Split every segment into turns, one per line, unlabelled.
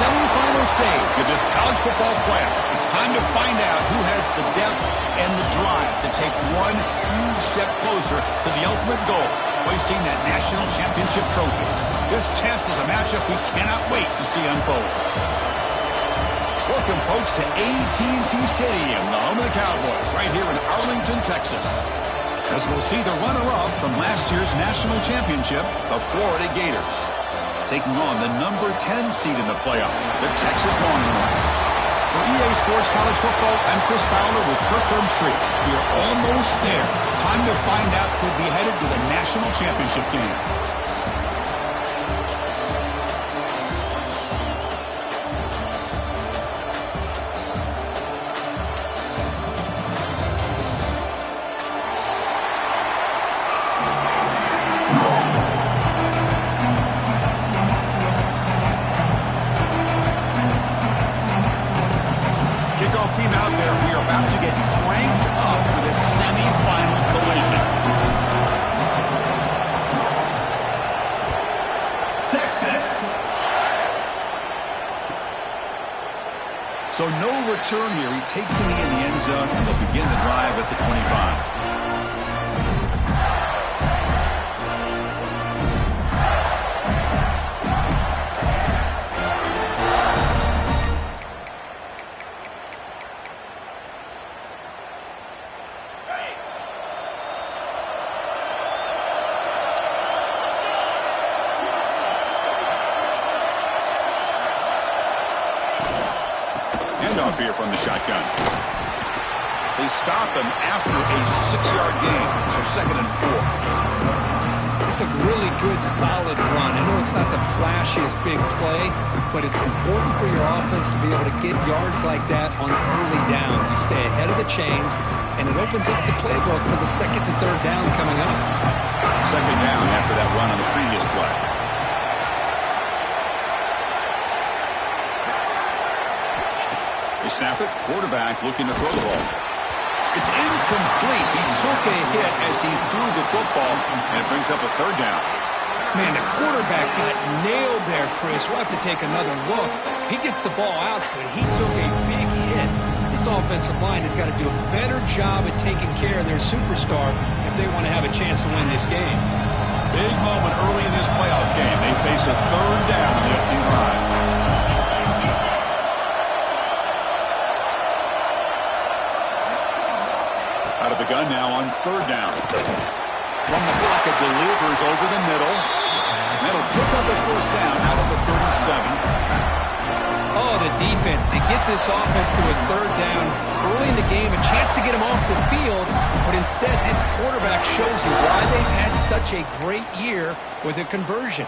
semifinal stage of this college football playoff. It's time to find out who has the depth and the drive to take one huge step closer to the ultimate goal, hoisting that national championship trophy. This test is a matchup we cannot wait to see unfold. Welcome, folks, to AT&T Stadium, the home of the Cowboys, right here in Arlington, Texas. As we'll see the runner-up from last year's national championship, the Florida Gators, taking on the number 10 seed in the playoff, the Texas Longhorns. For EA Sports College Football, I'm Chris Fowler with Kirk Herbstreit. We are almost there. Time to find out who'll be headed to the national championship game. Team out there, we are about to get cranked up with a semi-final collision. Texas. So no return here. He takes it in the end zone, and they'll begin the drive at the 25. Handoff here from the shotgun. They stop him after a 6-yard gain, so 2nd and 4.
It's a really good, solid run. I know it's not the flashiest big play, but it's important for your offense to be able to get yards like that on early downs. You stay ahead of the chains, and it opens up the playbook for the 2nd and 3rd down coming up.
2nd down after that run on the previous play. They snap it. Quarterback looking to throw the ball. It's incomplete. He took a hit as he threw the football, and it brings up a 3rd down.
Man, the quarterback got nailed there, Chris. We'll have to take another look. He gets the ball out, but he took a big hit. This offensive line has got to do a better job at taking care of their superstar if they want to have a chance to win this game.
Big moment early in this playoff game. They face a 3rd down in the opening drive. Out of the gun now on 3rd down. From the pocket, delivers over the middle. That'll pick up a 1st down out of the 37.
Oh, the defense. They get this offense to a 3rd down early in the game, a chance to get him off the field, but instead this quarterback shows you why they've had such a great year with a conversion.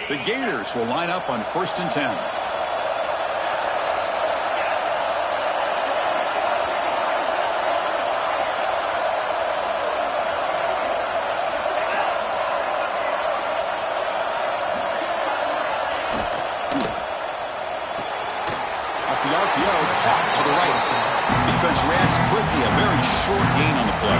The Gators will line up on 1st and 10. Caught to the right. Defense reacts quickly. A very short gain on the play.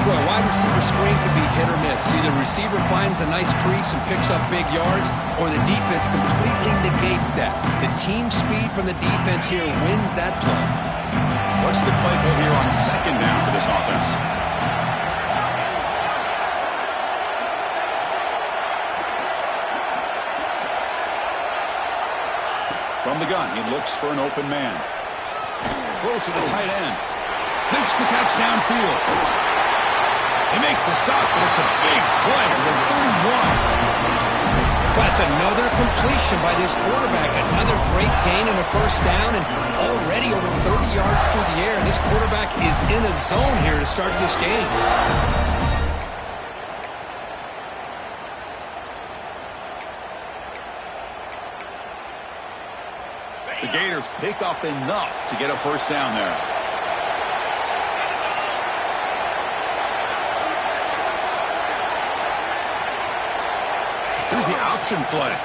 Well, wide receiver screen can be hit or miss. Either receiver finds a nice crease and picks up big yards, or the defense completely negates that. The team speed from the defense here wins that play.
What's the play call here on 2nd down for this offense? From the gun, he looks for an open man. Close to the tight end. Makes the catch downfield. They make the stop, but it's a big play to the 31.
That's another completion by this quarterback. Another great gain in a 1st down, and already over 30 yards through the air. This quarterback is in a zone here to start this game.
The Gators pick up enough to get a 1st down there. Here's the option play.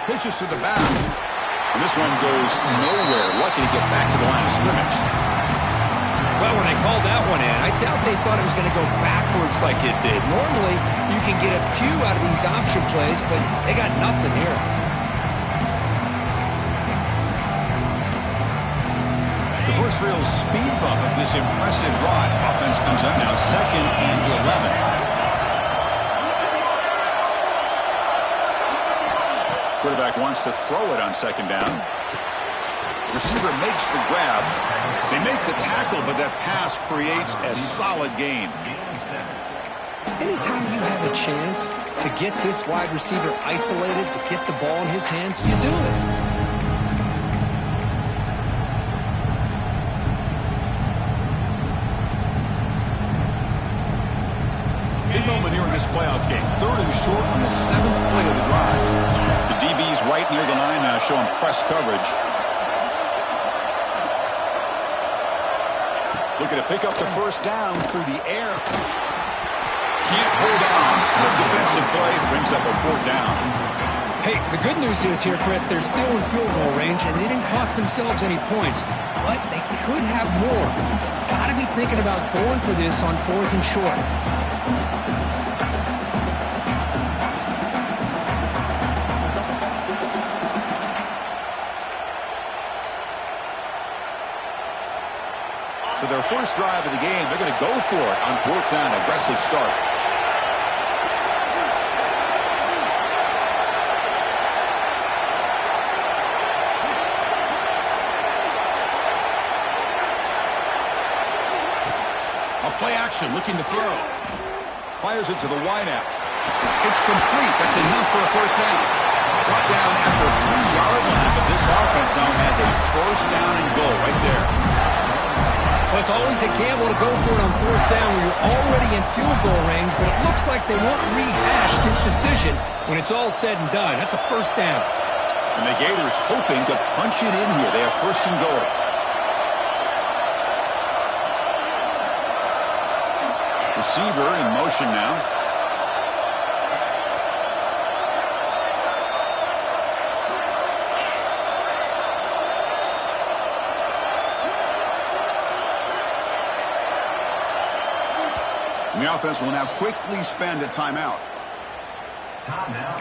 Pitches to the back. And this one goes nowhere. Lucky to get back to the line of scrimmage.
Well, when they called that one in, I doubt they thought it was going to go back backwards like it did. Normally, you can get a few out of these option plays, but they got nothing here.
The first real speed bump of this impressive drive. Offense comes up now 2nd and 11. Quarterback wants to throw it on 2nd down. Receiver makes the grab. They make the tackle, but that pass creates a solid gain.
Anytime you have a chance to get this wide receiver isolated, to get the ball in his hands, you do it.
Big moment here in this playoff game. 3rd and short on the 7th play of the drive. The DB's right near the line now, showing press coverage. Looking to pick up the first down through the air. Can't hold on. The defensive play brings up a 4th down.
Hey, the good news is here, Chris, they're still in field goal range, and they didn't cost themselves any points. But they could have more. Got to be thinking about going for this on 4th and short.
So their first drive of the game, they're going to go for it on 4th down. Aggressive start. A play action, looking to throw. Fires it to the wideout. It's complete. That's enough for a first down. Brought down at the 3-yard line, but this offense now has a first down and goal right there.
Well, it's always a gamble to go for it on 4th down when you're already in field goal range, but it looks like they won't rehash this decision when it's all said and done. That's a first down.
And the Gators hoping to punch it in here. They have 1st and goal. Receiver in motion now. And the offense will now quickly spend a timeout.
Timeout.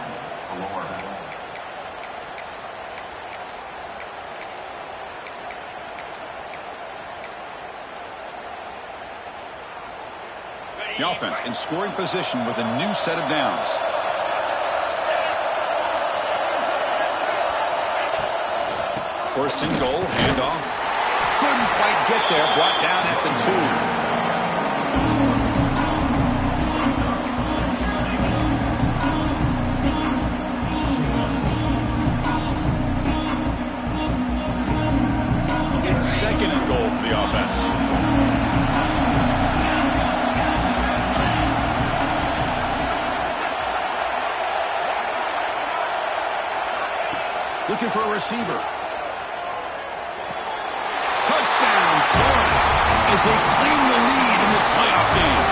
The offense in scoring position with a new set of downs. First and goal, handoff. Couldn't quite get there, brought down at the 2. Second and goal for the offense. Looking for a receiver. Touchdown, Florida, as they claim the lead in this playoff game.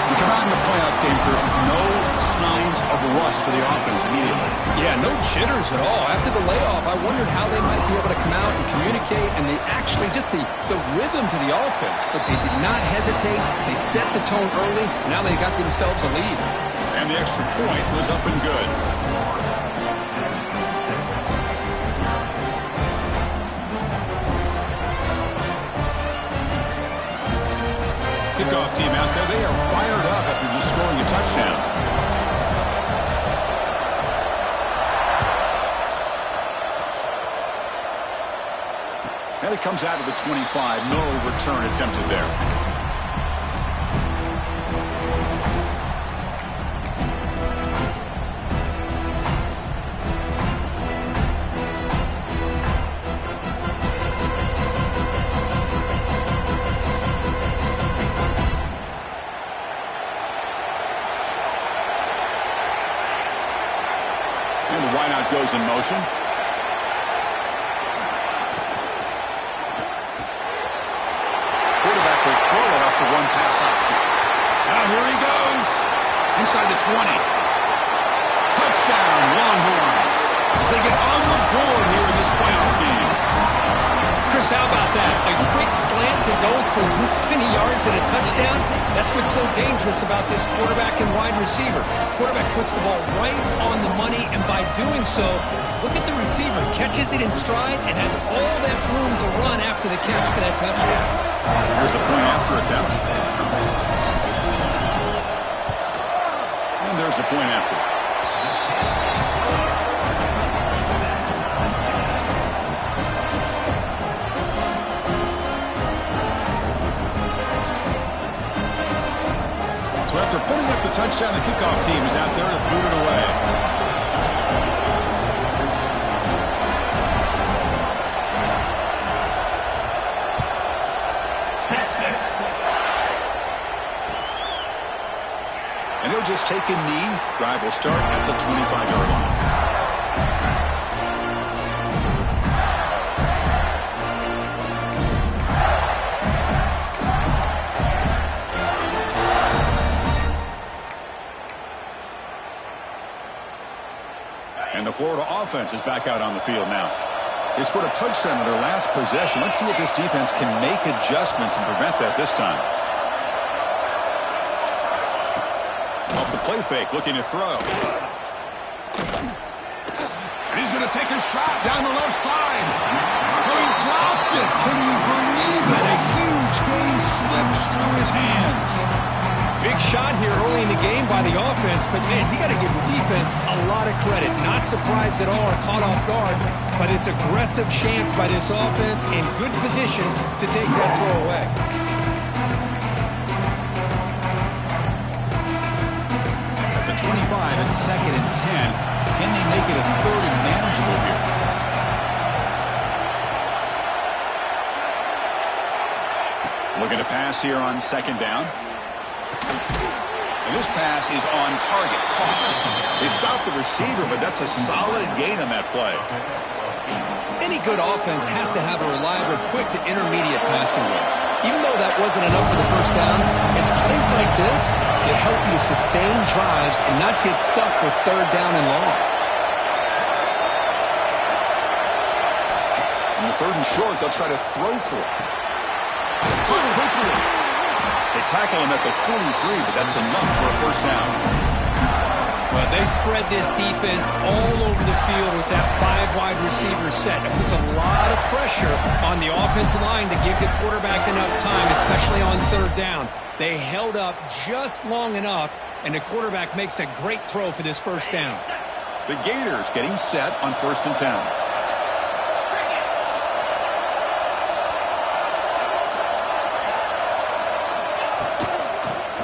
We come out in the playoff game for no signs of rust for the offense immediately.
Yeah, no jitters at all. After the layoff, I wondered how they might be able to come out and communicate, and they actually just the rhythm to the offense, but they did not hesitate. They set the tone early. Now they got themselves a lead.
And the extra point was up and good. Kickoff team out there, they are fired up after just scoring a touchdown. And it comes out of the 25. No return attempted there. And the wideout goes in motion. Quarterback will throw it off the one-pass option. Now here he goes. Inside the 20. Touchdown, Longhorns, as they get on the board here in this playoff game.
Chris, how about that? A quick slant that goes for this many yards and a touchdown. That's what's so dangerous about this quarterback and wide receiver. Quarterback puts the ball right on the money, and by doing so, look at the receiver. Catches it in stride and has all that room to run after the catch for that touchdown.
Here's the point after attempt. And there's the point after. So after putting up the touchdown, the kickoff team is out there to boot it away. And he'll just take a knee. Drive will start at the 25-yard line. And the Florida offense is back out on the field now. They scored a touchdown in their last possession. Let's see if this defense can make adjustments and prevent that this time. Off the play fake, looking to throw. And he's going to take a shot down the left side. He dropped it. Can you believe it? A huge gain slips through his hands.
Big shot here early in the game by the offense, but, man, you got to give the defense a lot of credit. Not surprised at all or caught off guard, but it's aggressive chance by this offense in good position to take that throw away.
At the 25 and 2nd and 10, can they make it a 3rd and manageable here? Looking to pass here on 2nd down. And this pass is on target. Caught. They stopped the receiver, but that's a solid gain on that play.
Any good offense has to have a reliable, quick to intermediate passing game. Even though that wasn't enough for the first down, it's plays like this that help you to sustain drives and not get stuck with 3rd down and long.
On the 3rd and short, they'll try to throw for it. Quickly. They tackle him at the 43, but that's enough for a first down.
Well, they spread this defense all over the field with that 5 wide receiver set. It puts a lot of pressure on the offensive line to give the quarterback enough time, especially on 3rd down. They held up just long enough, and the quarterback makes a great throw for this first down.
The Gators getting set on 1st and 10.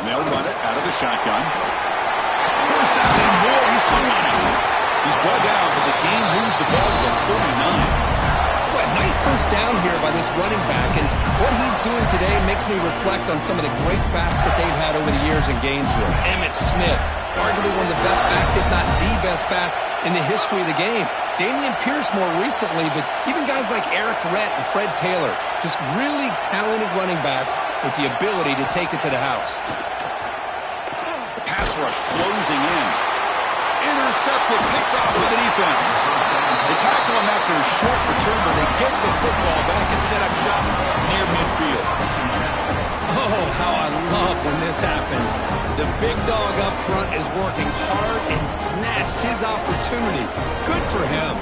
They'll run it out of the shotgun. First down and more. He's still running. He's brought down, but the game moves the ball to the 39.
Well, nice first down here by this running back, and what he's doing today makes me reflect on some of the great backs that they've had over the years in Gainesville. Emmitt Smith, arguably one of the best backs, if not the best back in the history of the game. Dameon Pierce more recently, but even guys like Eric Rhett and Fred Taylor, just really talented running backs with the ability to take it to the house.
Pass rush closing in. Intercepted, picked off with the defense. They tackle him after a short return, but they get the football back and set up shop near midfield.
Oh, how I love when this happens. The big dog up front is working hard and snatched his opportunity. Good for him.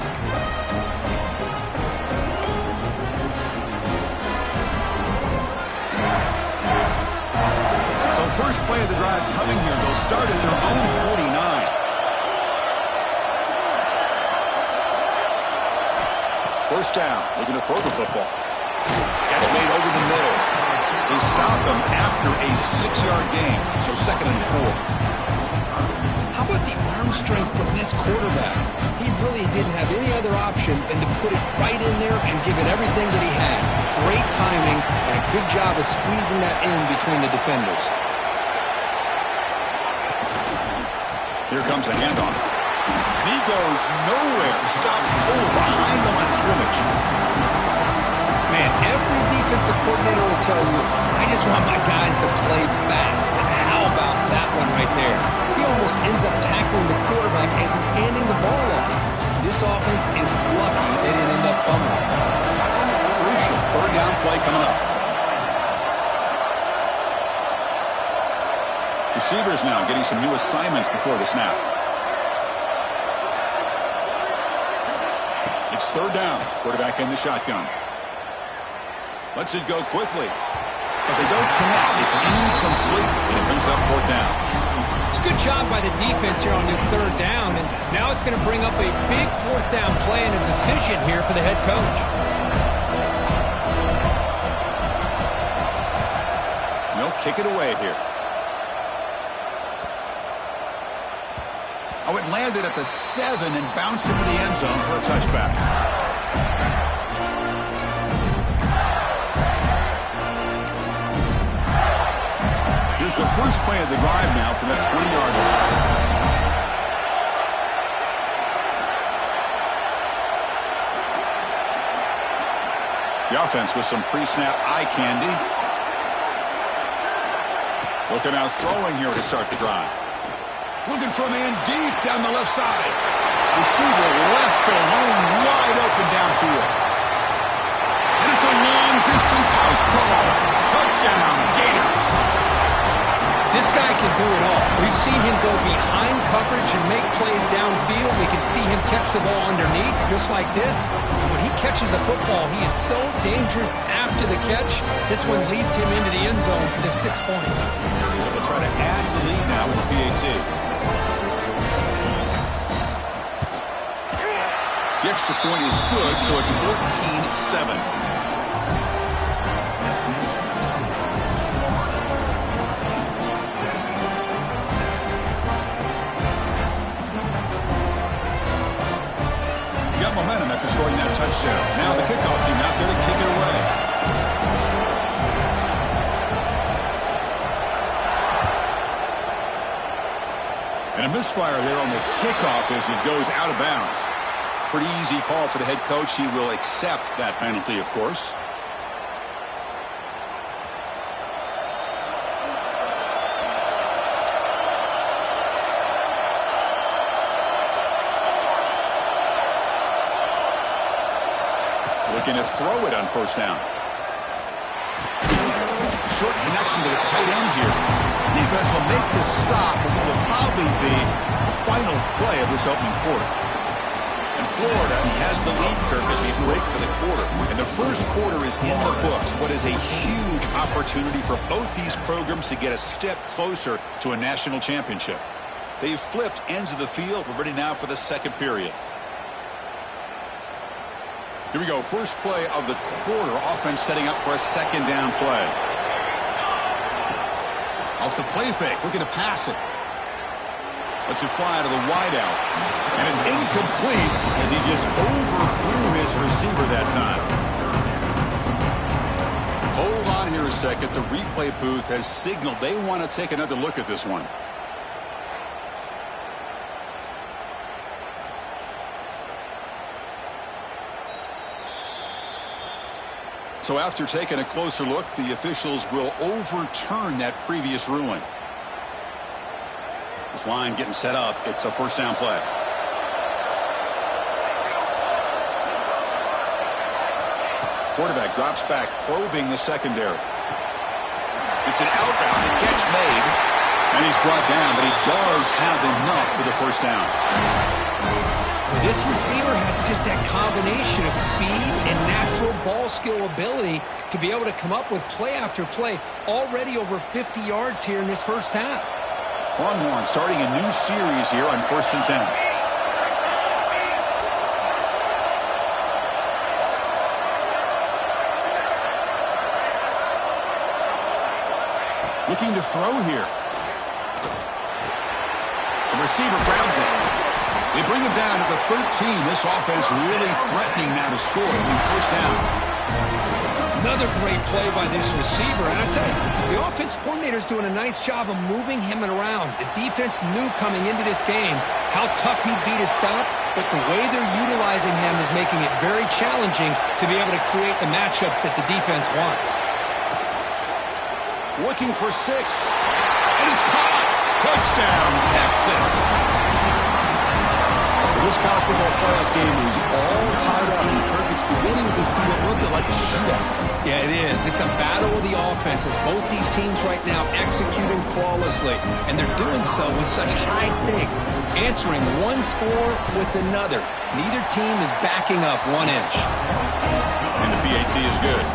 So first play of the drive coming here. They'll start at their own 49. First down, looking to throw the football. Catch made over the middle. They stop him after a 6-yard gain, so 2nd and 4.
How about the arm strength from this quarterback? He really didn't have any other option than to put it right in there and give it everything that he had. Great timing and a good job of squeezing that in between the defenders.
Here comes a handoff. And he goes nowhere. Stopped cold behind the line of scrimmage.
Man, every defensive coordinator will tell you, I just want my guys to play fast. And how about that one right there? He almost ends up tackling the quarterback as he's handing the ball off. This offense is lucky they didn't end up fumbling.
crucial third down play coming up. Receivers now getting some new assignments before the snap. It's third down. Quarterback in the shotgun. Lets it go quickly. But they don't connect. It's incomplete, and it brings up fourth down.
It's a good job by the defense here on this third down, and now it's going to bring up a big fourth down play and a decision here for the head coach.
They'll kick it away here. Oh, it landed at the 7 and bounced into the end zone for a touchback. Here's the first play of the drive now from the 20-yard line. The offense with some pre-snap eye candy. Looking out throwing here to start the drive. Looking for a man deep down the left side. Receiver left alone, wide open downfield. And it's a long-distance house call. Touchdown, Gators.
This guy can do it all. We've seen him go behind coverage and make plays downfield. We can see him catch the ball underneath, just like this. And when he catches a football, he is so dangerous after the catch. This one leads him into the end zone for the 6 points.
They'll try to add the lead now with the PAT. The extra point is good, so it's 14-7. Momentum after scoring that touchdown. Now the kickoff team out there to kick it away. And a misfire there on the kickoff as it goes out of bounds. Pretty easy call for the head coach. He will accept that penalty, of course. Looking to throw it on first down. Short connection to the tight end here. Defense will make the stop, and what will probably be the final play of this opening quarter. And Florida has the lead, Kirk, as we break for the quarter. And the first quarter is in the books. What is a huge opportunity for both these programs to get a step closer to a national championship. They've flipped ends of the field. We're ready now for the second period. Here we go. First play of the quarter. Offense setting up for a second down play. Off the play fake. Looking to pass it. Lets it fly to the wideout. And it's incomplete as he just overthrew his receiver that time. Hold on here a second. The replay booth has signaled they want to take another look at this one. So after taking a closer look, the officials will overturn that previous ruling. This line getting set up. It's a first down play. Quarterback drops back, probing the secondary. It's an outbound, a catch made, and he's brought down, but he does have enough for the first down.
This receiver has just that combination of speed and natural ball skill ability to be able to come up with play after play. Already over 50 yards here in this first half.
Longhorn starting a new series here on 1st and 10. Looking to throw here. The receiver grabs it. They bring him down at the 13. This offense really threatening now to score. First down.
Another great play by this receiver. And I tell you, the offense coordinator is doing a nice job of moving him around. The defense knew coming into this game how tough he'd be to stop, but the way they're utilizing him is making it very challenging to be able to create the matchups that the defense wants.
Looking for 6. And it's caught. Touchdown, Texas. This college football playoff game is all tied up. And Kirk, it's
it's beginning to feel a little bit like a shootout.
Yeah, it is. It's a battle of the offenses. Both these teams right now executing flawlessly, and they're doing so with such high stakes, answering one score with another. Neither team is backing up 1 inch.
And the PAT is good.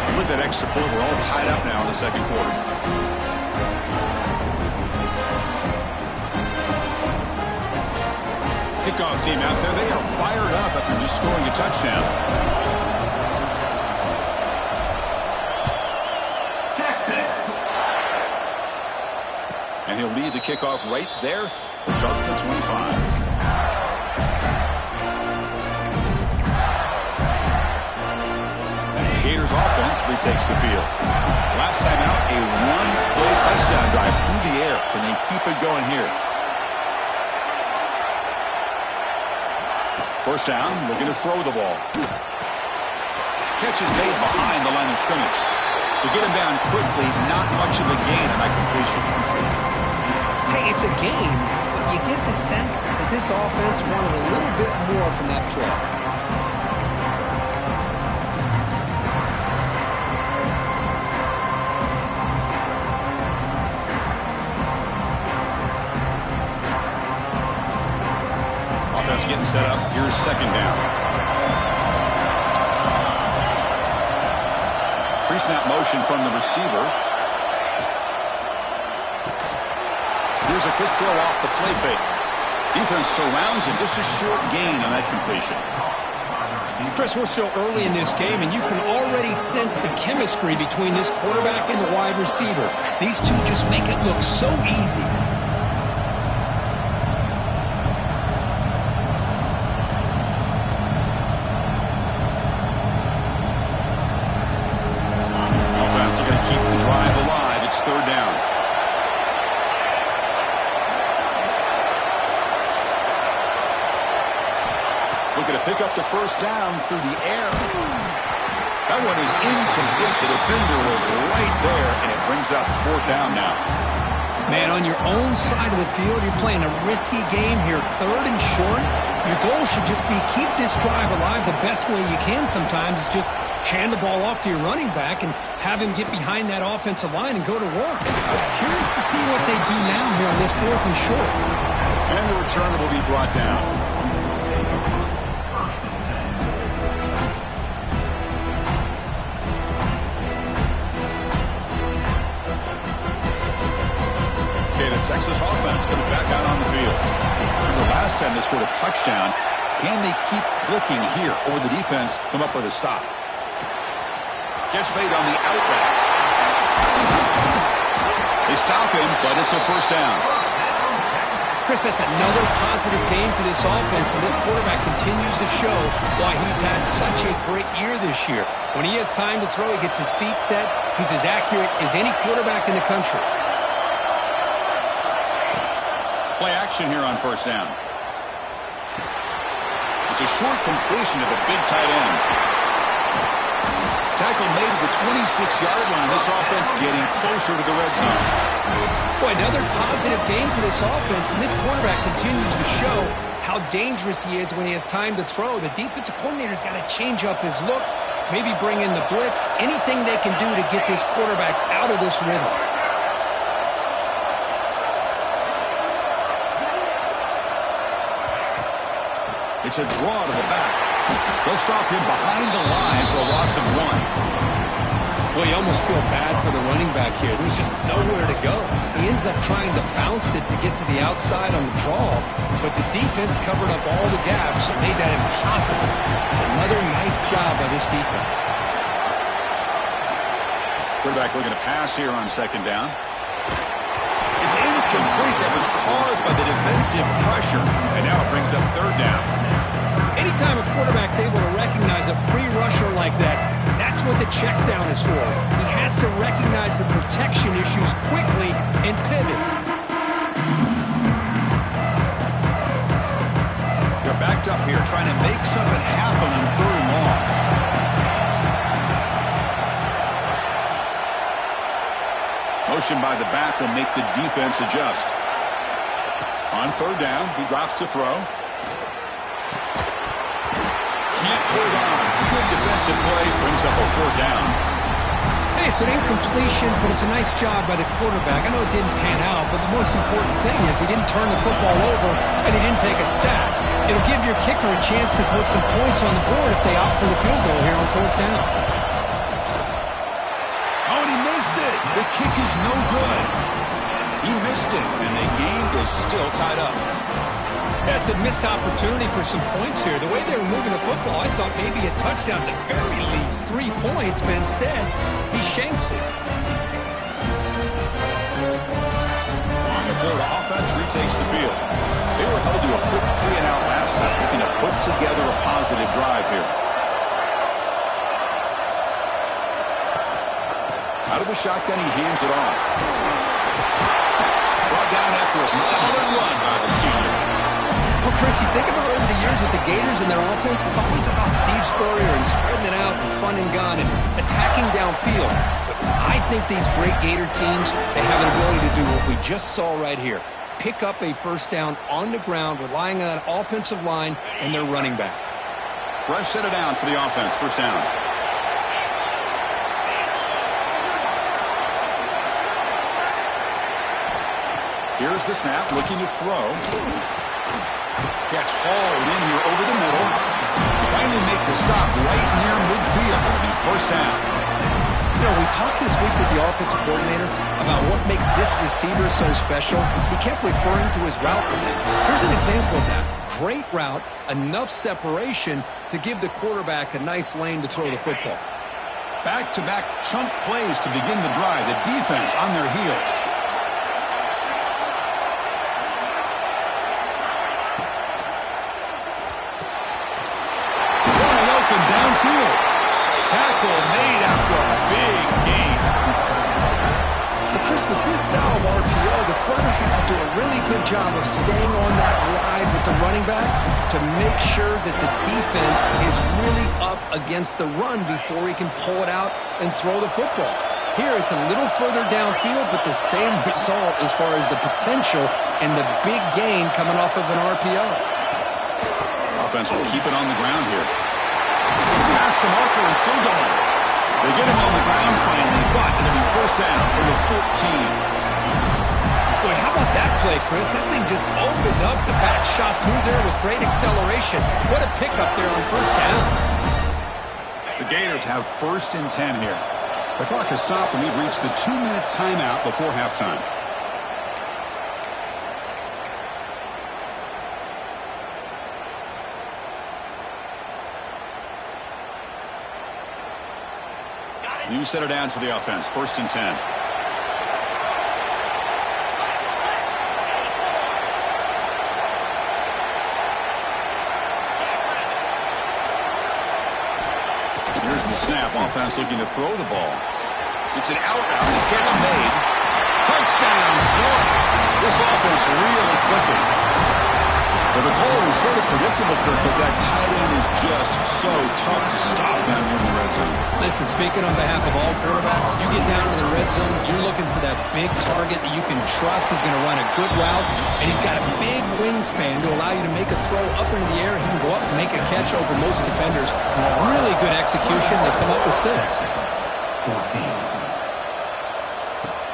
And with that extra point, we're all tied up now in the second quarter. Kickoff team out there, they are fired up after just scoring a touchdown.
Texas.
And he'll lead the kickoff right there. We'll start with the 25. Gators offense retakes the field. Last time out, a one-play touchdown drive through the air. Can they keep it going here? First down, looking to throw the ball. Catch is made behind the line of scrimmage. To get him down quickly, not much of a gain on that completion.
Hey, it's a game, but you get the sense that this offense wanted a little bit more from that play.
Getting set up. Here's second down. Pre-snap motion from the receiver. Here's a quick throw off the play fake. Defense surrounds him. Just a short gain on that completion.
Chris, we're still early in this game, and you can already sense the chemistry between this quarterback and the wide receiver. These two just make it look so easy.
Pick up the first down through the air. That one is incomplete. The defender was right there, and it brings up fourth down now.
Man, on your own side of the field, you're playing a risky game here. Third and short. Your goal should just be keep this drive alive the best way you can sometimes. Is just hand the ball off to your running back and have him get behind that offensive line and go to work. Curious to see what they do now here on this fourth and short.
And the returner will be brought down. Texas offense comes back out on the field. The last time they scored a touchdown. Can they keep clicking here, or will the defense come up with a stop? Catch made on the out route. They stop him, but it's a first down.
Chris, that's another positive game for this offense, and this quarterback continues to show why he's had such a great year this year. When he has time to throw, he gets his feet set. He's as accurate as any quarterback in the country.
Play action here on first down. It's a short completion to the big tight end. Tackle made at the 26-yard line. This offense getting closer to the red zone.
Boy, another positive game for this offense, and this quarterback continues to show how dangerous he is when he has time to throw. The defensive coordinator's got to change up his looks, maybe bring in the blitz, anything they can do to get this quarterback out of this rhythm.
It's a draw to the back. They'll stop him behind the line for a loss of 1.
Well, you almost feel bad for the running back here. There's just nowhere to go. He ends up trying to bounce it to get to the outside on the draw, but the defense covered up all the gaps and made that impossible. It's another nice job by this defense.
Quarterback looking to pass here on second down. It's incomplete. That was caused by the defensive pressure, and now it brings up third down.
Anytime a quarterback's able to recognize a free rusher like that, that's what the check down is for. He has to recognize the protection issues quickly and pivot.
They're backed up here trying to make something happen on third and long. Motion by the back will make the defense adjust. On third down, he drops to throw. can't hold on. Good defensive play brings up a 4th down.
Hey, it's an incompletion, but it's a nice job by the quarterback. I know it didn't pan out, but the most important thing is he didn't turn the football over and he didn't take a sack. It'll give your kicker a chance to put some points on the board if they opt for the field goal here on 4th down.
Oh, and he missed it. The kick is no good. He missed it, and the game is still tied up.
That's a missed opportunity for some points here. The way they were moving the football, I thought maybe a touchdown, at the very least 3 points, but instead, he shanks it.
On the field, offense retakes the field. They were held to a quick 3-and-out last time, looking to put together a positive drive here. Out of the shotgun, he hands it off. Brought down after a solid run by the senior.
Well, Chris, you think about over the years with the Gators and their offense, it's always about Steve Spurrier and spreading it out and fun and gun and attacking downfield. But I think these great Gator teams, they have an ability to do what we just saw right here. Pick up a 1st down on the ground, relying on that offensive line and their running back.
Fresh set of downs for the offense. 1st down. Here's the snap, looking to throw. Catch hauled in here over the middle. Finally make the stop right near midfield. It'll be 1st down.
You know, we talked this week with the offensive coordinator about what makes this receiver so special. He kept referring to his route running. Here's an example of that. Great route, enough separation to give the quarterback a nice lane to throw the football.
Back-to-back chunk plays to begin the drive. The defense on their heels. Downfield. Tackle made after a big gain.
But Chris, with this style of RPO, the quarterback has to do a really good job of staying on that ride with the running back to make sure that the defense is really up against the run before he can pull it out and throw the football. Here, it's a little further downfield, but the same result as far as the potential and the big gain coming off of an RPO.
Offense will keep it on the ground here. Past the marker and still going. They get him on the ground finally, but it'll be 1st down for the 14.
Boy, how about that play, Chris? That thing just opened up the back shot through there with great acceleration. What a pickup there on 1st down.
The Gators have 1st and 10 here. The clock has stopped and we've reached the 2-minute timeout before halftime. New set of downs for the offense. 1st and 10. Here's the snap. Offense looking to throw the ball. It's an out route. The catch made. Touchdown, Florida. This offense really clicking. Well, the call was sort of predictable, Kirk, but that tight end is just so tough to stop down here in the red zone.
Listen, speaking on behalf of all quarterbacks, you get down to the red zone, you're looking for that big target that you can trust is going to run a good route, and he's got a big wingspan to allow you to make a throw up into the air. He can go up and make a catch over most defenders. Really good execution. They come up with 6.
14.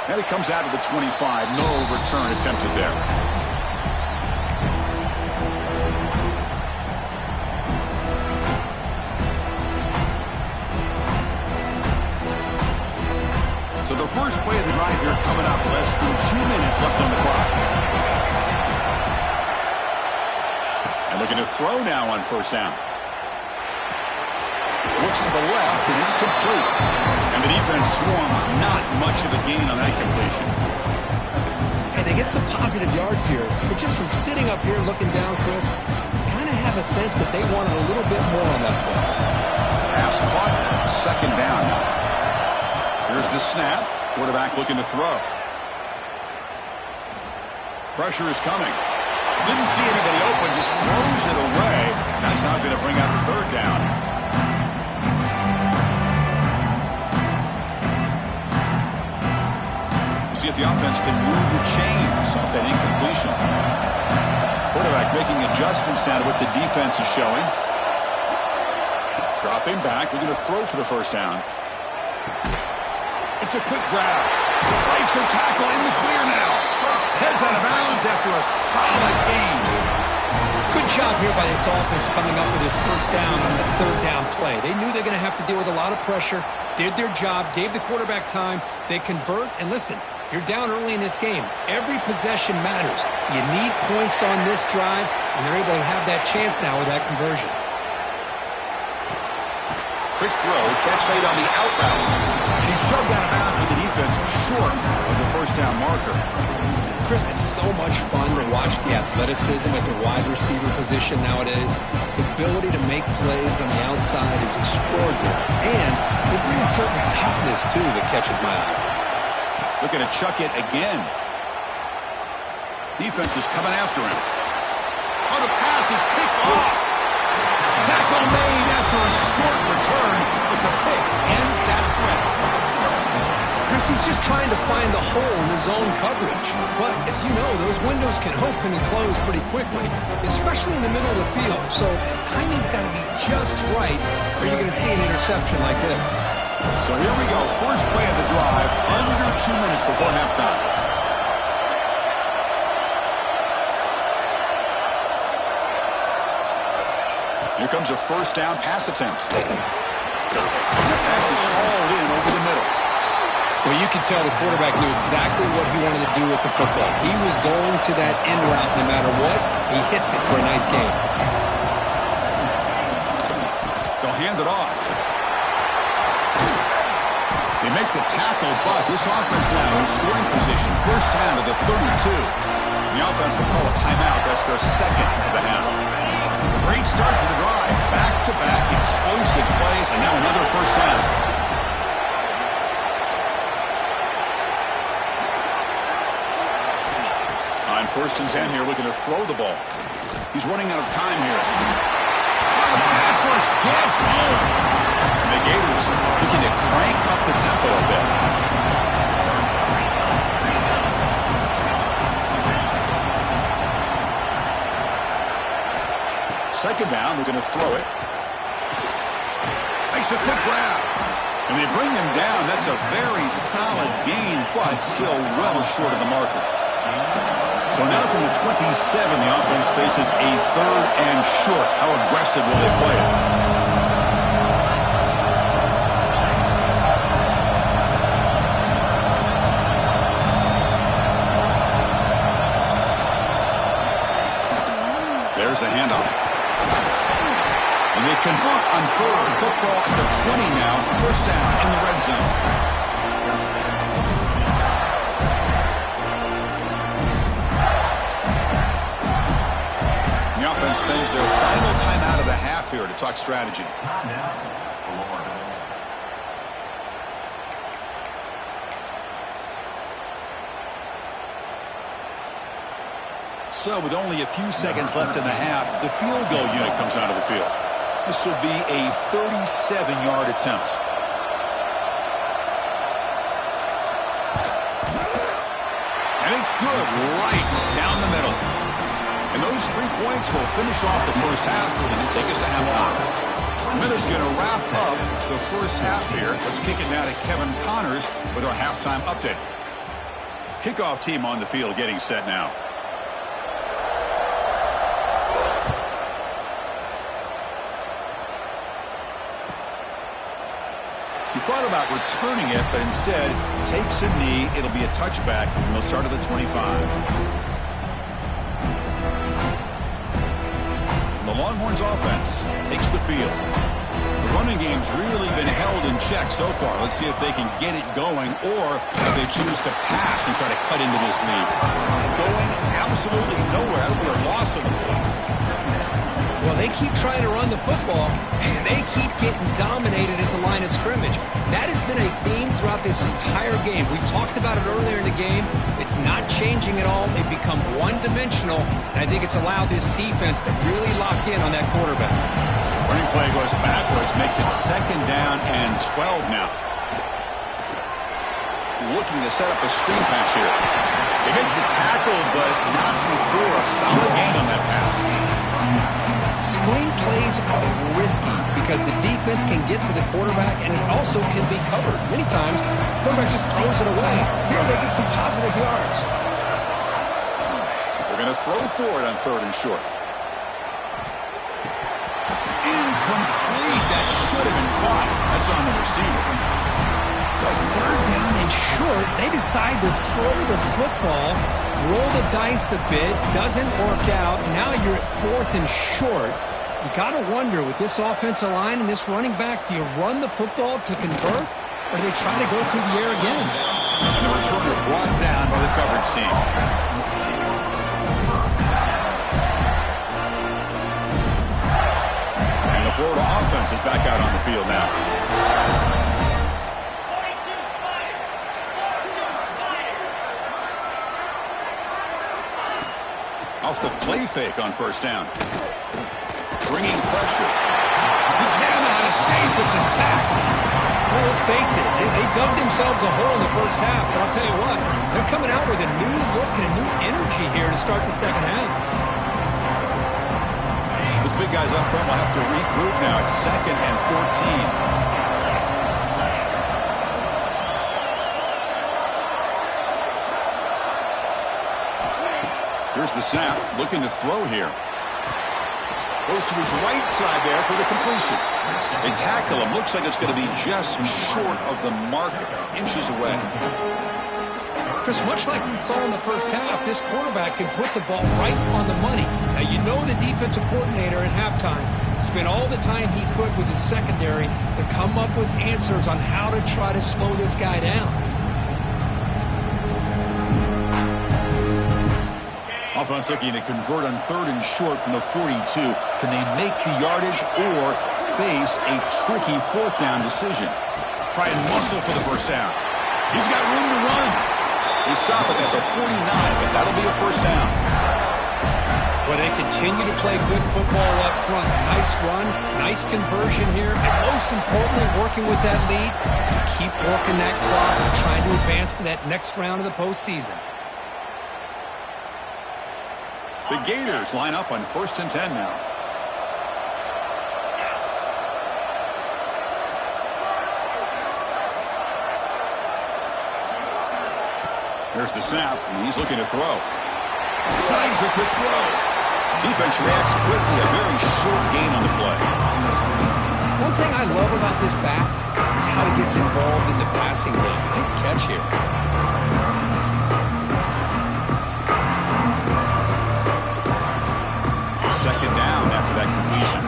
And it comes out of the 25. No return attempted there. So the first play of the drive here coming up. Less than 2 minutes left on the clock. And looking to throw now on 1st down. Looks to the left, and it's complete. And the defense swarms. Not much of a gain on that completion.
And they get some positive yards here. But just from sitting up here looking down, Chris, you kind of have a sense that they wanted a little bit more on that play.
Pass caught. 2nd down now. Here's the snap. Quarterback looking to throw. Pressure is coming. Didn't see anybody open, just throws it away. That's not going to bring out the 3rd down. See if the offense can move the chains off that incompletion. Quarterback making adjustments down to what the defense is showing. Dropping back, looking to throw for the first down. It's a quick grab. Breaks a tackle in the clear now. Heads out of bounds after a solid gain.
Good job here by this offense coming up with this first down on the third down play. They knew they're going to have to deal with a lot of pressure, did their job, gave the quarterback time. They convert, and listen, you're down early in this game. Every possession matters. You need points on this drive, and they're able to have that chance now with that conversion.
Quick throw, catch made on the out route. And he's shoved out of bounds with the defense short of the first down marker.
Chris, it's so much fun to watch the athleticism at the wide receiver position nowadays. The ability to make plays on the outside is extraordinary. And they bring a certain toughness, too, that catches my eye.
Looking to chuck it again. Defense is coming after him. Oh, the pass is picked off. Tackle made after a short return, but the pick ends that threat.
Chris, he's just trying to find the hole in his own coverage. But, as you know, those windows can open and close pretty quickly, especially in the middle of the field. So, timing's got to be just right, or you're going to see an interception like this.
So here we go, first play of the drive, under 2 minutes before halftime. Here comes a first down pass attempt. The pass is hauled in over the middle.
Well, you could tell the quarterback knew exactly what he wanted to do with the football. He was going to that end route no matter what. He hits it for a nice gain.
They'll hand it off. They make the tackle, but this offense now in scoring position. First down to the 32. The offense will call a timeout. That's their second of the half. Great start to the drive. Back-to-back explosive plays, and now another first down. On 1st and 10 here, looking to throw the ball. He's running out of time here. The pass rush gets home. The Gators looking to crank up the tempo a bit. Second down, we're going to throw it. Makes a quick grab. And they bring him down. That's a very solid gain, but still well short of the marker. So now from the 27, the offense faces a third and short. How aggressive will they play it? There's the handoff. And they convert on third. Football at the 20 now. First down in the red zone. The offense spends their final time out of the half here to talk strategy. So with only a few seconds left in the half, the field goal unit comes out of the field. This will be a 37-yard attempt. And it's good right down the middle. And those 3 points will finish off the first half and take us to halftime. Miller's going to wrap up the first half here. Let's kick it now to Kevin Connors with our halftime update. Kickoff team on the field getting set now. He thought about returning it, but instead takes a knee. It'll be a touchback, and they'll start at the 25. The Longhorns offense takes the field. The running game's really been held in check so far. Let's see if they can get it going or if they choose to pass and try to cut into this lead. Going absolutely nowhere. That'll be a loss of the ball.
Well, they keep trying to run the football, and they keep getting dominated at the line of scrimmage. That has been a theme throughout this entire game. We've talked about it earlier in the game. It's not changing at all. They've become one-dimensional, and I think it's allowed this defense to really lock in on that quarterback.
Running play goes backwards, makes it second down and 12 now. Looking to set up a screen pass here. They make the tackle, but not before a solid gain on that pass.
screen plays are risky because the defense can get to the quarterback and it also can be covered. Many times, the quarterback just throws it away. Here they get some positive yards.
They're going to throw for it on 3rd and short. Incomplete. That should have been caught. That's on the receiver.
For 3rd down and short, they decide to throw the football, roll the dice a bit, doesn't work out. Now you're at 4th and short. You got to wonder, with this offensive line and this running back, do you run the football to convert, or do they try to go through the air again?
And the returner brought down by the coverage team. And the Florida offense is back out on the field now. Off the play fake on 1st down. Bringing pressure. He cannot escape. It's a sack.
Well, let's face it. They dug themselves a hole in the first half, but I'll tell you what, they're coming out with a new look and a new energy here to start the second half.
This big guy's up front will have to regroup now. It's 2nd and 14. Here's the snap, looking to throw here. Goes to his right side there for the completion. They tackle him. Looks like it's going to be just short of the marker, inches away.
Chris, much like we saw in the first half, this quarterback can put the ball right on the money. Now, you know the defensive coordinator at halftime spent all the time he could with his secondary to come up with answers on how to try to slow this guy down.
Offense looking to convert on 3rd and short from the 42. Can they make the yardage or face a tricky 4th down decision? Try and muscle for the 1st down. He's got room to run. They stop it at the 49, but that'll be a 1st down.
Well, they continue to play good football up front. A nice run, nice conversion here, and most importantly, working with that lead, you keep working that clock and trying to advance to that next round of the postseason.
The Gators line up on 1st and 10 now. There's the snap, and he's looking to throw. Slides the quick throw. Defense reacts quickly, a very short gain on the play.
One thing I love about this back is how he gets involved in the passing game. Nice catch here.
2nd down after that completion.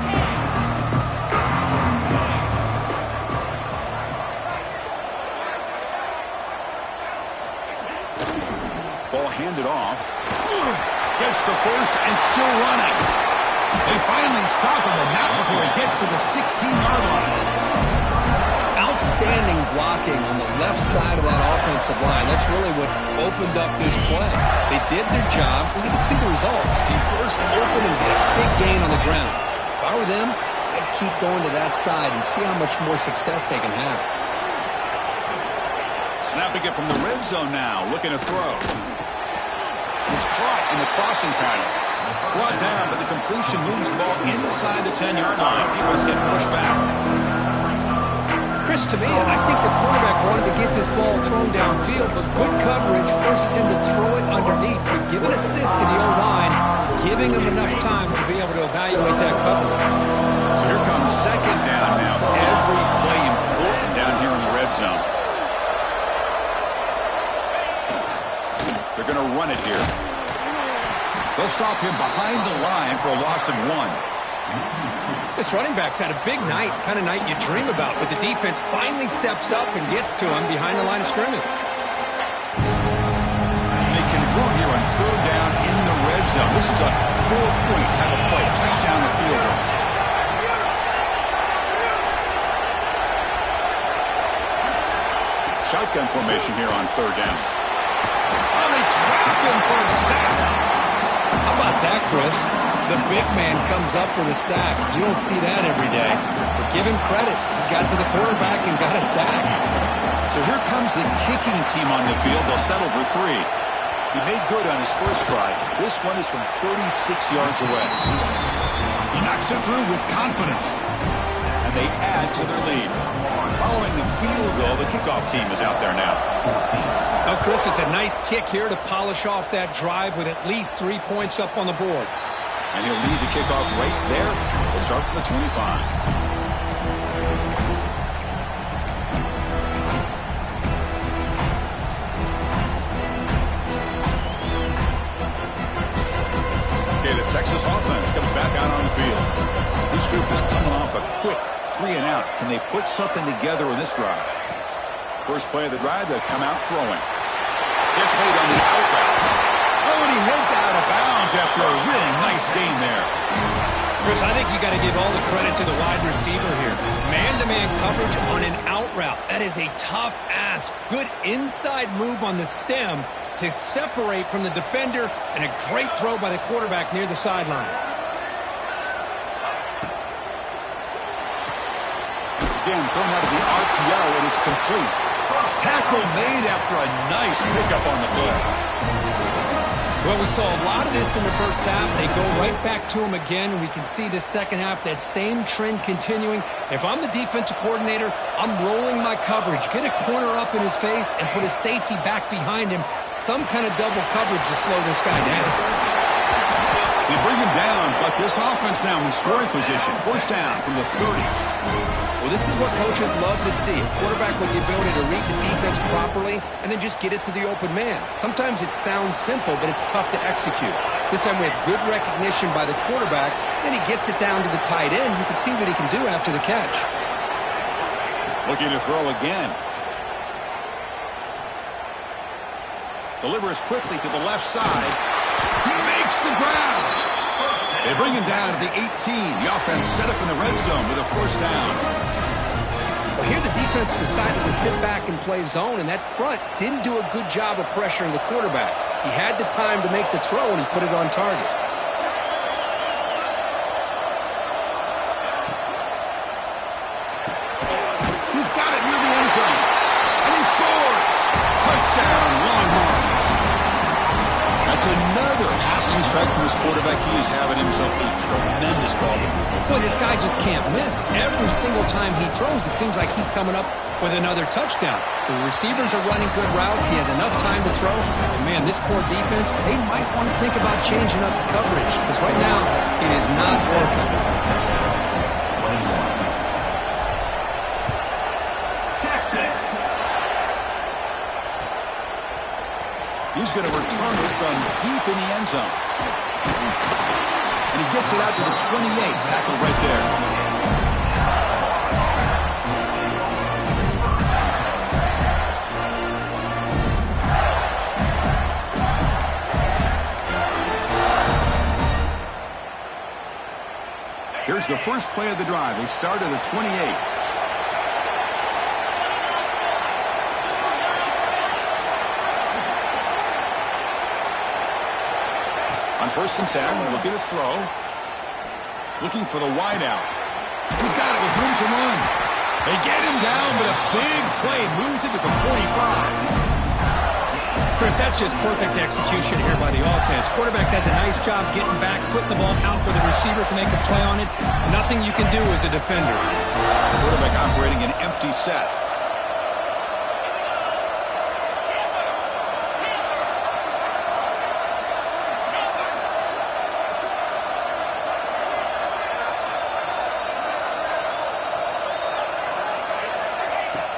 Ball handed off. Gets the 1st and still running. They finally stop him, and not before he gets to the 16-yard line.
Outstanding blocking on the left side of that offensive line. That's really what opened up this play. They did their job, and you can see the results. He burst open and get a big gain on the ground. If I were them, I'd keep going to that side and see how much more success they can have.
Snapping it from the red zone now, looking to throw. It's caught in the crossing pattern. Brought down, but the completion moves the ball inside the 10-yard line. Defense getting pushed back.
Chris, to me, I think the quarterback wanted to get this ball thrown downfield, but good coverage forces him to throw it underneath. But give an assist to the O-line, giving him enough time to be able to evaluate that coverage.
So here comes 2nd down now. Every play important down here in the red zone. They're going to run it here. They'll stop him behind the line for a loss of 1.
This running back's had a big night, kind of night you dream about, but the defense finally steps up and gets to him behind the line of scrimmage.
They convert here on 3rd down in the red zone. This is a 4-point type of play. Touchdown or field goal. Shotgun formation here on 3rd down. Oh, they trap him for a sack.
How about that, Chris? The big man comes up with a sack. You don't see that every day. But give him credit. He got to the quarterback and got a sack.
So here comes the kicking team on the field. They'll settle for 3. He made good on his first try. This one is from 36 yards away. He knocks it through with confidence. And they add to their lead. Following the field goal, the kickoff team is out there now.
Oh, Chris, it's a nice kick here to polish off that drive with at least 3 points up on the board.
And he'll lead the kickoff right there. We'll start from the 25. Texas offense comes back out on the field. This group is coming off a quick 3-and-out. Can they put something together in this drive? First play of the drive, they'll come out throwing. Catch made on the out route. Oh, and he heads out of bounds after a really nice gain there.
Chris, I think you got to give all the credit to the wide receiver here. Man-to-man coverage on an out route. That is a tough ask. Good inside move on the stem to separate from the defender, and a great throw by the quarterback near the sideline.
Again, thrown out of the RPO, and it's complete. Tackle made after a nice pickup on the play.
Well, we saw a lot of this in the first half. They go right back to him again, and we can see the second half, that same trend continuing. If I'm the defensive coordinator, I'm rolling my coverage. Get a corner up in his face and put a safety back behind him. Some kind of double coverage to slow this guy down.
They bring him down, but this offense now in scoring position. First down from the 30.
Well, this is what coaches love to see. A quarterback with the ability to read the defense properly and then just get it to the open man. Sometimes it sounds simple, but it's tough to execute. This time we have good recognition by the quarterback. Then he gets it down to the tight end. You can see what he can do after the catch.
Looking to throw again. Delivers quickly to the left side. He makes the ground. They bring him down to the 18. The offense set up in the red zone with a first down.
Well, here the defense decided to sit back and play zone, and that front didn't do a good job of pressuring the quarterback. He had the time to make the throw, and he put it on target.
He's got it near the end zone. And he scores. Touchdown, Longhorns. That's another passing strike from his quarterback. He is having himself a tremendous ball game.
Boy, this guy just can't miss. Every single time he throws, it seems like he's coming up with another touchdown. The receivers are running good routes. He has enough time to throw. And, man, this poor defense, they might want to think about changing up the coverage because right now it is not working.
He's going to return it from deep in the end zone. And he gets it out to the 28. Tackle right there. Here's the first play of the drive. They start at the 28. On 1st and 10, looking to throw. Looking for the wide out. He's got it with room to run. They get him down, but a big play moves it to the 45.
Chris, that's just perfect execution here by the offense. Quarterback does a nice job getting back, putting the ball out where the receiver can make a play on it. Nothing you can do as a defender.
Quarterback operating an empty set.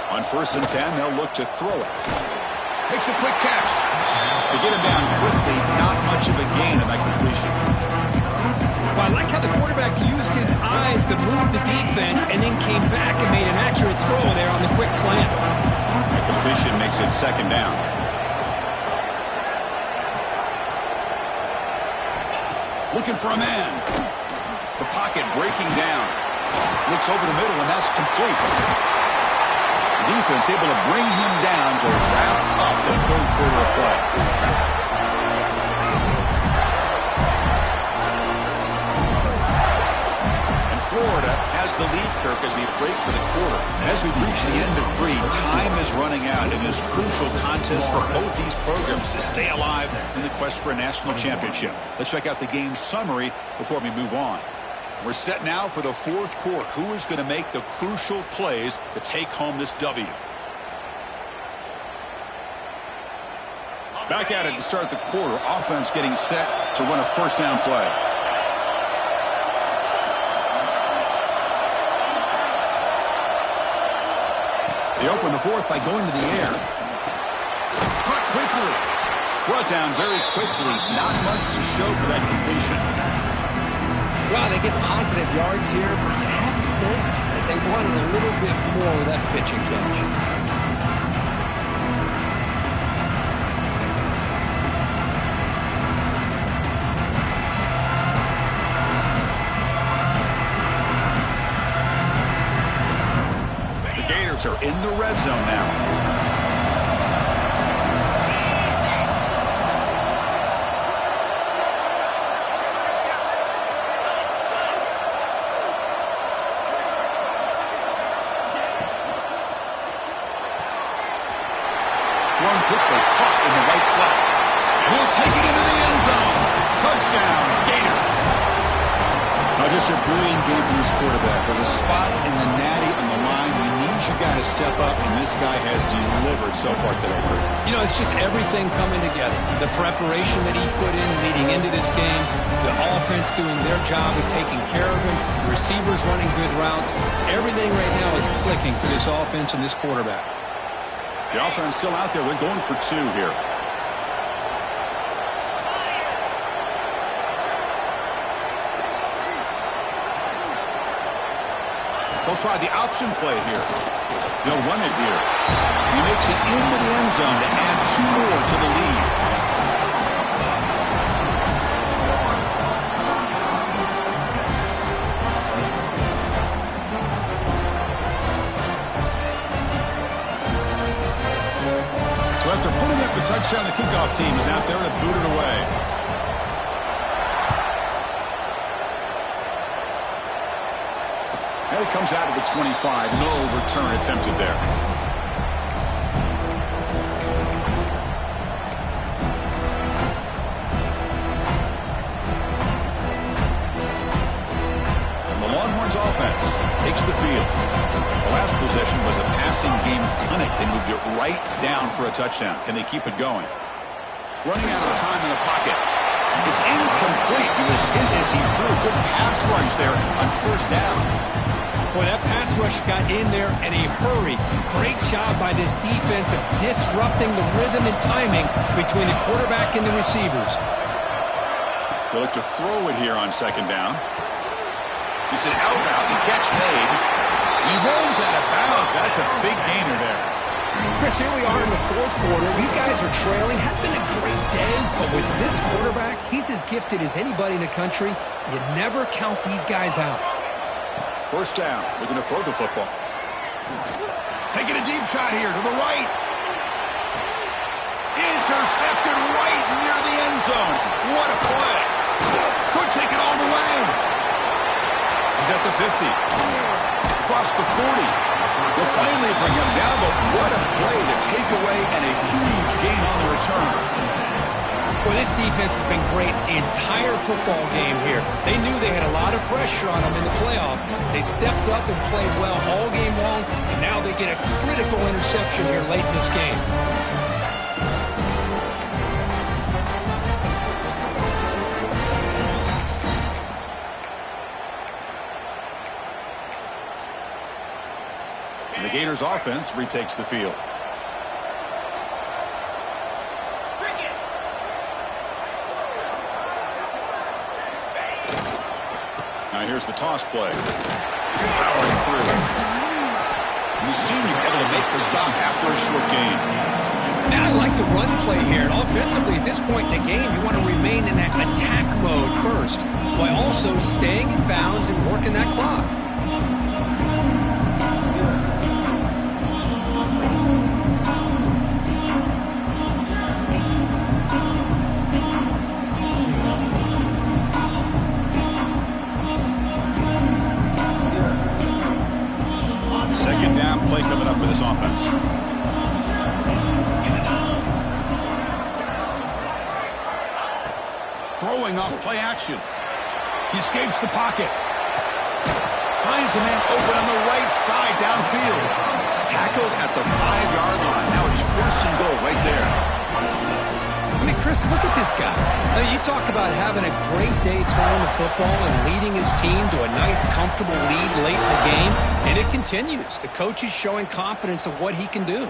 On 1st and 10, they'll look to throw it. Makes a quick catch. They get him down quickly. Not much of a gain in that completion.
Well, I like how the quarterback used his eyes to move the defense and then came back and made an accurate throw there on the quick slant.
The completion makes it 2nd down. Looking for a man. The pocket breaking down. Looks over the middle, and that's complete. Defense able to bring him down to wrap up the 3rd quarter of play. And Florida has the lead, Kirk, as we break for the quarter. And as we reach the end of 3, time is running out in this crucial contest for both these programs to stay alive in the quest for a national championship. Let's check out the game summary before we move on. We're set now for the fourth quarter. Who is going to make the crucial plays to take home this W? Back at it to start the quarter. Offense getting set to run a first down play. They open the fourth by going to the air. Caught quickly. Brought down very quickly. Not much to show for that completion.
Well, they get positive yards here, but I have a sense that they wanted a little bit more with that pitch and catch.
Are in the red zone now. Thrown quickly, caught in the right flat. Will take it into the end zone. Touchdown, Gators. Now just a brilliant game from this quarterback. With a spot in the natty on the line, you got to step up, and this guy has delivered so far today.
You know, it's just everything coming together. The preparation that he put in leading into this game, the offense doing their job of taking care of him, the receivers running good routes. Everything right now is clicking for this offense and this quarterback.
The offense still out there. They're going for two here. They'll try the option play here. They'll run it here. He makes it into the end zone to add two more to the lead. So after putting up a touchdown, the kickoff team is out there to boot it away. And it comes out of the 25. No return attempted there. And the Longhorns offense takes the field. The last possession was a passing game clinic. They moved it right down for a touchdown. Can they keep it going? Running out of time in the pocket. It's incomplete. He was hit as he threw. Good pass rush there on first down.
Boy, that pass rush got in there in a hurry. Great job by this defense of disrupting the rhythm and timing between the quarterback and the receivers.
They look to throw it here on second down. It's an out-route. The catch made. He rolls out of bounds. That's a big gainer there.
Chris, here we are in the fourth quarter. These guys are trailing. Had been a great day, but with this quarterback, he's as gifted as anybody in the country. You never count these guys out.
First down. Looking to throw the football. Taking a deep shot here to the right. Intercepted right near the end zone. What a play. Could take it all the way. He's at the 50. Across the 40. They'll finally bring him down, but what a play. The takeaway and a huge gain on the return.
Well, this defense has been great the entire football game here. They knew they had a lot of pressure on them in the playoff. They stepped up and played well all game long, and now they get a critical interception here late in this game.
And the Gators offense retakes the field. Now here's the toss play. Powering through. And the senior able to make the stop after a short gain.
Now I like the run play here. And offensively, at this point in the game, you want to remain in that attack mode first, while also staying in bounds and working that clock.
Second down play coming up for this offense. Throwing off play action. He escapes the pocket. finds a man open on the right side downfield. Tackled at the 5-yard line. Now it's 1st and goal right there.
I mean, Chris, look at this guy. I mean, you talk about having a great day throwing the football and leading his team to a nice, comfortable lead late in the game, and it continues. The coach is showing confidence of what he can do.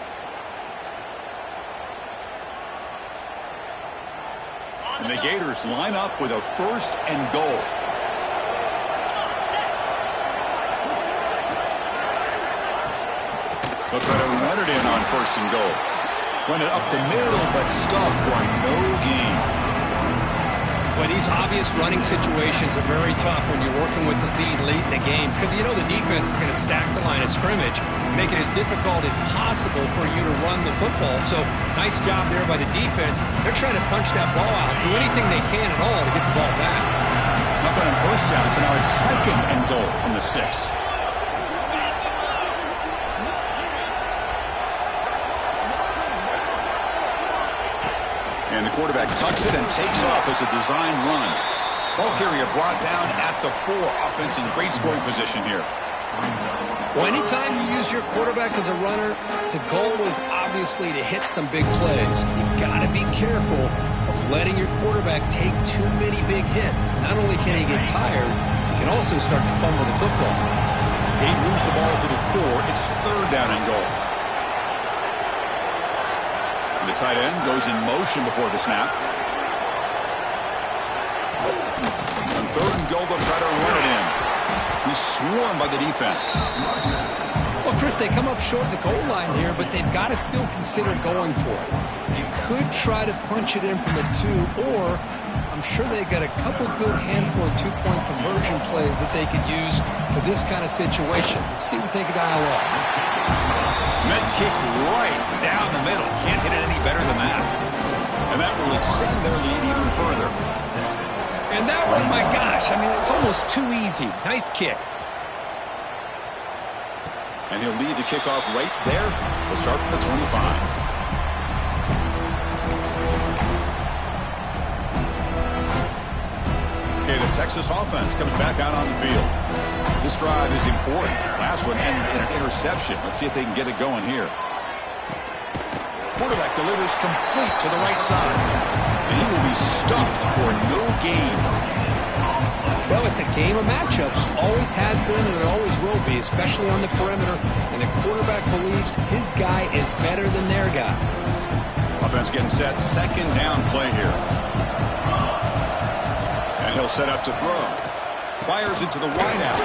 And the Gators line up with a 1st and goal. They'll try to run it in on 1st and goal. Run it up the middle, but stuffed for no gain.
But these obvious running situations are very tough when you're working with the lead late in the game because you know the defense is going to stack the line of scrimmage, make it as difficult as possible for you to run the football. So nice job there by the defense. They're trying to punch that ball out, do anything they can at all to get the ball back.
Nothing on 1st down, so now it's 2nd and goal from the 6. And the quarterback tucks it and takes off as a design run. Ball carrier brought down at the 4. Offense in great scoring position here.
Well, anytime you use your quarterback as a runner, the goal is obviously to hit some big plays. You've got to be careful of letting your quarterback take too many big hits. Not only can he get tired, he can also start to fumble the football.
He moves the ball to the 4. It's 3rd down and goal. The tight end goes in motion before the snap. On 3rd and goal, they'll try to run it in. He's swarmed by the defense.
Well, Chris, they come up short the goal line here, but they've got to still consider going for it. You could try to punch it in from the 2, or I'm sure they've got a couple good handful of 2-point conversion plays that they could use for this kind of situation. Let's see what they can dial up.
Med kick right down the middle. Can't hit it any better than that. And that will extend their lead even further.
And that one, my gosh, I mean, it's almost too easy. Nice kick.
And he'll lead the kickoff right there. He'll start from the 25. Okay, the Texas offense comes back out on the field. This drive is important. Last one ended in an interception. Let's see if they can get it going here. Quarterback delivers complete to the right side. And he will be stuffed for no gain.
Well, it's a game of matchups. Always has been and it always will be, especially on the perimeter. And the quarterback believes his guy is better than their guy.
Offense getting set. 2nd down play here. And he'll set up to throw. Fires into the wideout.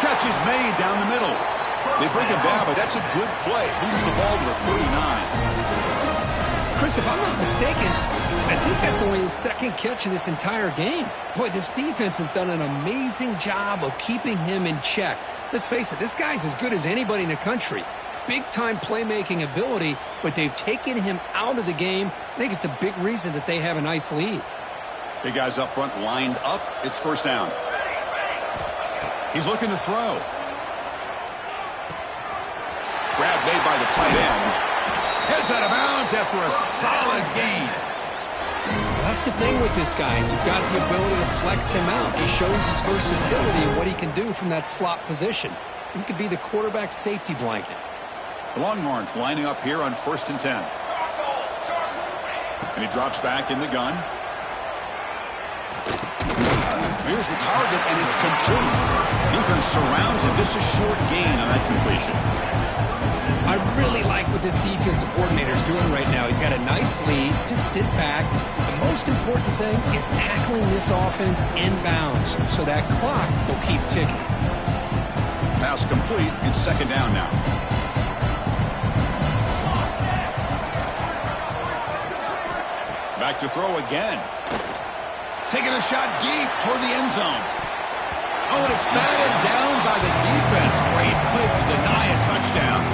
Catch is made down the middle. They bring him down, but that's a good play. Moves the ball to the 39.
Chris, if I'm not mistaken, I think that's only his 2nd catch of this entire game. Boy, this defense has done an amazing job of keeping him in check. Let's face it, this guy's as good as anybody in the country. Big-time playmaking ability, but they've taken him out of the game. I think it's a big reason that they have a nice lead.
Big guys up front lined up. It's 1st down. He's looking to throw. Grab made by the tight end. Heads out of bounds after a solid gain.
That's the thing with this guy. You've got the ability to flex him out. He shows his versatility and what he can do from that slot position. He could be the quarterback safety blanket.
The Longhorns lining up here on 1st and 10. And he drops back in the gun. Here's the target, and it's complete. Defense surrounds him. Just a short gain on that completion.
I really like what this defensive coordinator is doing right now. He's got a nice lead. Just sit back. The most important thing is tackling this offense inbounds so that clock will keep ticking.
Pass complete. It's 2nd down now. Back to throw again. Taking a shot deep toward the end zone. Oh, and it's batted down by the defense. Great play to deny a touchdown.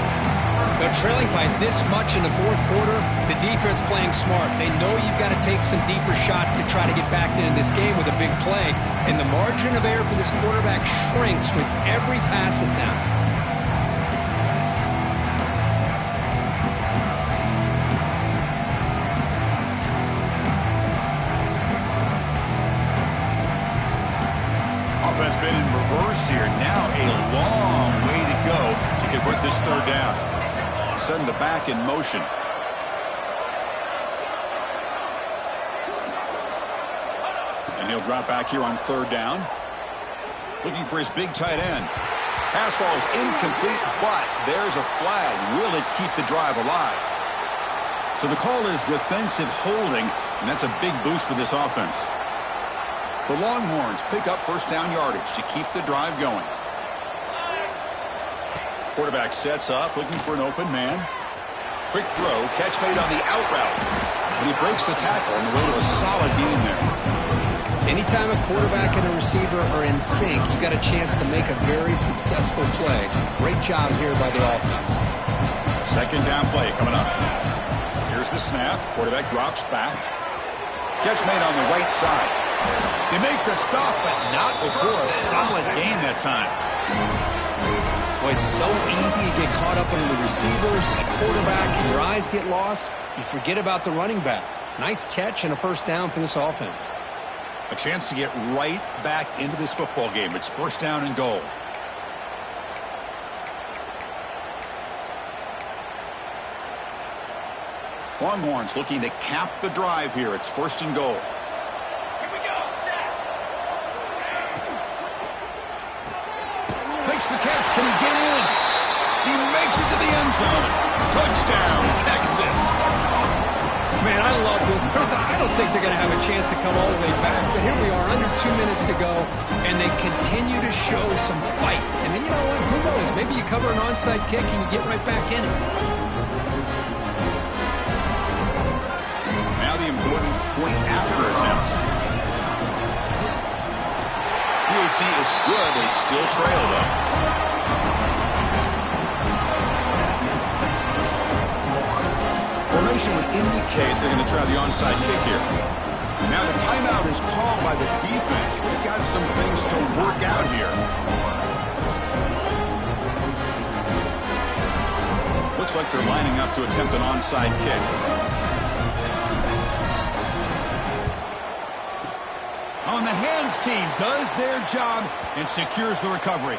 They're trailing by this much in the 4th quarter. The defense playing smart. They know you've got to take some deeper shots to try to get back into this game with a big play. And the margin of error for this quarterback shrinks with every pass attempt.
Offense been in reverse. reverse here. Now a long way to go to convert this third down. Send the back in motion. And he'll drop back here on third down. Looking for his big tight end. Pass falls incomplete, but there's a flag. Will it keep the drive alive? So the call is defensive holding, and that's a big boost for this offense. The Longhorns pick up first down yardage to keep the drive going. Quarterback sets up, looking for an open man. Quick throw, catch made on the out route. And he breaks the tackle on the way to a solid gain there.
Anytime a quarterback and a receiver are in sync, you got a chance to make a very successful play. Great job here by the offense.
Second down play coming up. Here's the snap. Quarterback drops back. Catch made on the right side. They make the stop, but not before a solid gain that time.
Boy, it's so easy to get caught up under the receivers, the quarterback, and your eyes get lost. You forget about the running back. Nice catch and a first down for this offense.
A chance to get right back into this football game. It's first down and goal. Longhorns looking to cap the drive here. It's first and goal.
Here we go. Set.
Makes the catch. Can he get in? He makes it to the end zone. Touchdown, Texas.
Man, I love this. Chris, I don't think they're going to have a chance to come all the way back, but here we are, under 2 minutes to go, and they continue to show some fight. And then, you know what, who knows? Maybe you cover an onside kick and you get right back in it.
Now the important point after attempt. UHC is good. They still trail, though. Formation would indicate they're going to try the onside kick here. Now the timeout is called by the defense. They've got some things to work out here. Looks like they're lining up to attempt an onside kick. On the hands team does their job and secures the recovery.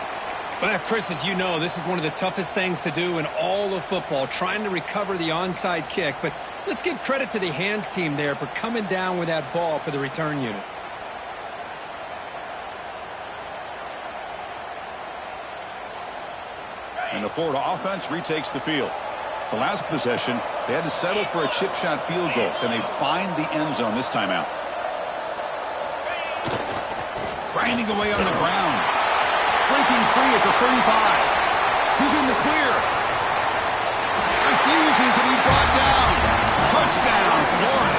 Well, Chris, as you know, this is one of the toughest things to do in all of football, trying to recover the onside kick. But let's give credit to the hands team there for coming down with that ball for the return unit.
And the Florida offense retakes the field. The last possession, they had to settle for a chip shot field goal. Then they find the end zone this time out. Grinding away on the ground. Breaking free at the 35. He's in the clear. Refusing to be brought down. Touchdown, Florida.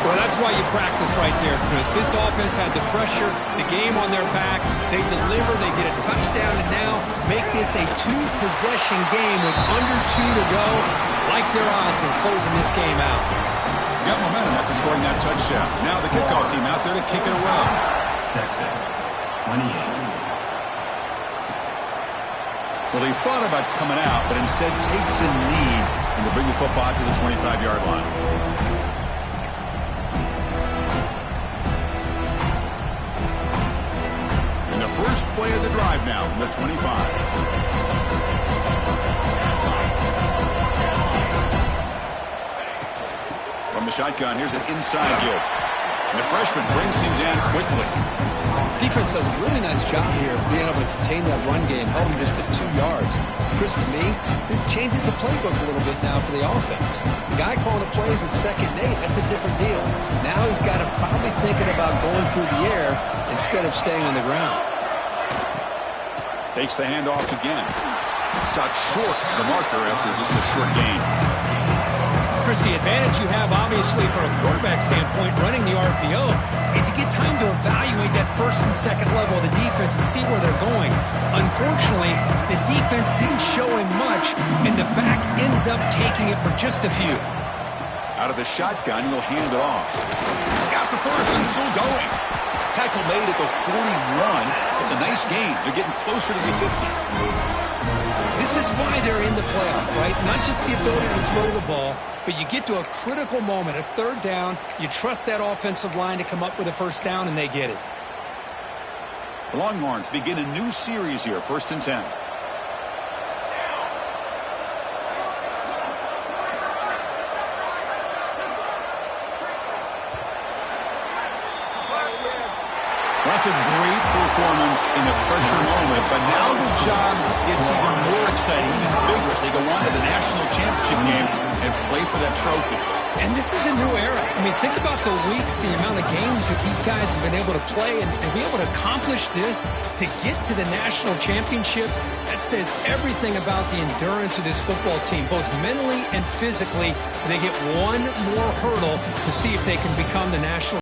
Well, that's why you practice right there, Chris. This offense had the pressure, the game on their back. They deliver, they get a touchdown, and now make this a two-possession game with under 2 to go. Like their odds of closing this game out.
Got momentum after scoring that touchdown. Now the kickoff team out there to kick it away.
Texas, 28.
Well, he thought about coming out, but instead takes a knee and to bring the football to the 25-yard line. And the first play of the drive now from the 25. From the shotgun, here's an inside give. And the freshman brings him down quickly.
Defense does a really nice job here of being able to contain that run game, held him just at 2 yards. Chris, to me, this changes the playbook a little bit now for the offense. The guy calling the plays at 2nd and 8, that's a different deal. Now he's got to probably thinking about going through the air instead of staying on the ground.
Takes the handoff again. Stopped short of the marker after just a short gain.
Chris, the advantage you have, obviously, from a quarterback standpoint, running the RPO, is you get time to evaluate that first and second level of the defense and see where they're going. Unfortunately, the defense didn't show him much, and the back ends up taking it for just a few.
Out of the shotgun, he'll hand it off. He's got the first and still going. Tackle made at the 41. It's a nice gain. They're getting closer to the 50.
This is why they're in the playoff, right? Not just the ability to throw the ball, but you get to a critical moment, a third down, you trust that offensive line to come up with a first down, and they get it.
Longhorns begin a new series here, 1st and 10. That's a great performance in a pressure moment, but now the job gets even more exciting, even bigger as they go on to the national championship game and play for that trophy.
And this is a new era. I mean, think about the weeks, the amount of games that these guys have been able to play and be able to accomplish this, to get to the national championship. That says everything about the endurance of this football team, both mentally and physically. They get one more hurdle to see if they can become the national